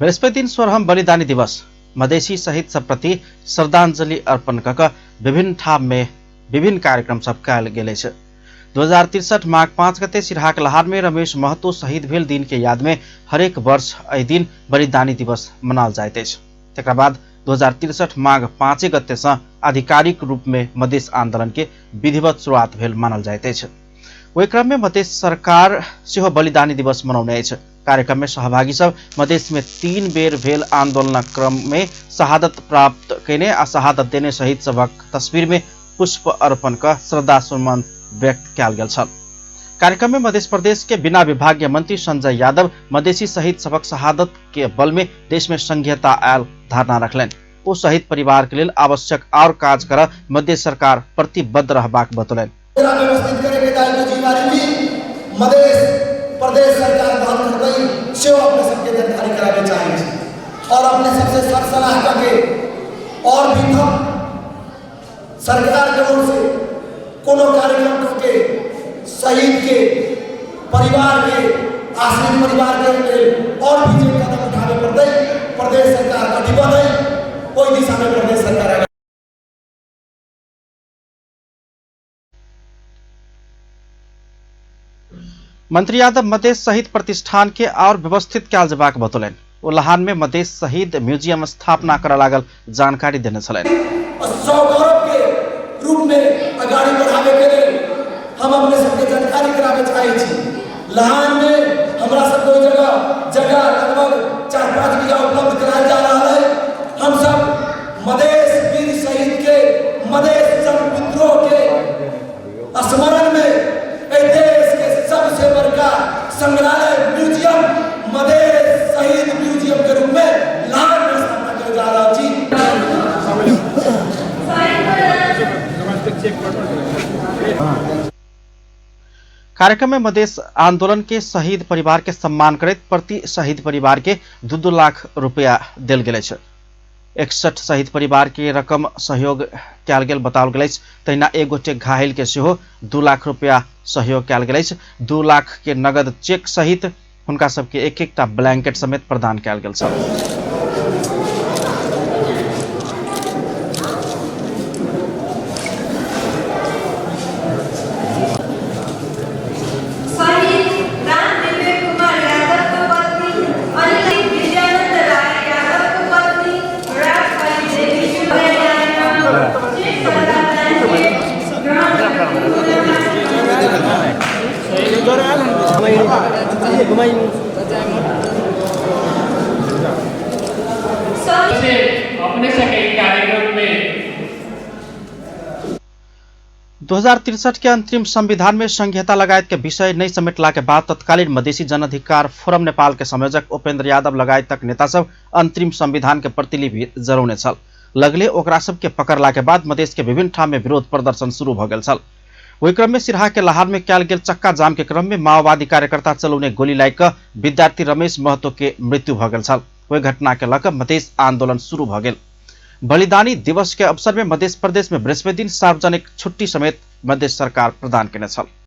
बृहस्पति दिन 16 बलिदानी दिवस मधेसी शहीद सब प्रति श्रद्धांजलि अर्पण कक विभिन्न ठाम में विभिन्न कार्यक्रम सब कयल गेल अछि। 2063 माघ 5 गते सिराहाक लहार में रमेश महतो शहीद भेल दिन के याद में हरेक वर्ष एहि दिन बलिदानी दिवस मनाओल जाइत अछि। तकर बाद 2063 माघ 5 गते से आधिकारिक रूप में मधेश आंदोलन के विधिवत शुरुआत भेल मानल जाइत अछि। ओहि क्रम में मधेश सरकार सेहो बलिदानी दिवस मनाउने अछि। कार्यक्रम में सहभागी सब मधेश में 3 बेर भेल आंदोलन क्रम में शहादत प्राप्त केने आ शहादत देने शहीद सबक तस्वीर में पुष्प अर्पण क श्रद्धा सुमन व्यक्त कयल गेल छल। कार्यक्रम में मध्य प्रदेश के बिना विभागीय मंत्री संजय यादव मधेसी शहीद सबक शहादत के बल में देश में संघीयता आयल धारणा रखलनि। ओ शहीद परिवार के लिए आवश्यक और काज कर मध्य सरकार प्रतिबद्ध रहबाक बतौलनि। प्रदेश सरकार ग्रहण कर गई से अपने सबके जानकारी करावे चाहिए और अपने सबसे सलाह करके और भी सरकार के ओर से कोनो कार्यक्रम करके शहीद के परिवार के आश्रित परिवार के लिए और भी जो कदम उठावे पड़ते प्रदेश सरकार कटिबद्ध है। कोई दिशा में प्रदेश सरकार मंत्री यादव मधेश शहीद प्रतिष्ठान के और व्यवस्थित कयल जेबाक बतौलनि। ओ लहान में मधेश शहीद म्यूजियम स्थापना कर लागल जानकारी देने छलनि। गौरव के रूप में आगाड़ी बढ़ावे के लिए हम अपने सबके जानकारी करावे चाहे छी। लहान में हमरा सब कोई जगह लगभग 4-5 बीघा उपलब्ध कराया जा रहा है। हम सब मधेश वीर शहीद के मधेश जन विद्रोह के स्मरण में देश के सबसे बड़का संग्रहालय म्यूजियम मधेश शहीद म्यूजियम के रूप में लहान में स्थापना किया जा रहा जी। कार्यक्रम में मधेश आंदोलन के शहीद परिवार के सम्मान करैत प्रति शहीद परिवार के 2-2 लाख रुपया देल गेल अछि। 61 शहीद परिवार के रकम सहयोग कयल गेल बताओल गेल अछि। तहिना एक गोटे घायल के सेहो 2 लाख रुपया सहयोग कयल गेल अछि। 2 लाख के नगद चेक सहित हुनका सबके एक ब्लैंकेट समेत प्रदान कयल गेल छल। अपने सके कार्यक्रम में 2063 के अंतरिम संविधान में संघीयता लगायत के विषय नहीं समेटला के बाद तत्कालीन मधेसी जन अधिकार फोरम नेपाल के संयोजक उपेंद्र यादव लगायत तक नेता सब अंतरिम संविधान के प्रतिलिपि जरौने छल। लगले ओकरा सब के पकड़ला के बाद मधेश के विभिन्न ठाम में विरोध प्रदर्शन शुरू भ गेल छल। वही क्रम में सिराहा के लहार में कयल गेल चक्का जाम के क्रम में माओवादी कार्यकर्ता चलौने गोली लाग क विद्यार्थी रमेश महतो के मृत्यु भ गेल छल। वही घटना के लक मधेश आंदोलन शुरू भ गेल। बलिदानी दिवस के अवसर में मध्य प्रदेश में बृहस्पति दिन सार्वजनिक छुट्टी समेत मध्य सरकार प्रदान केने छल।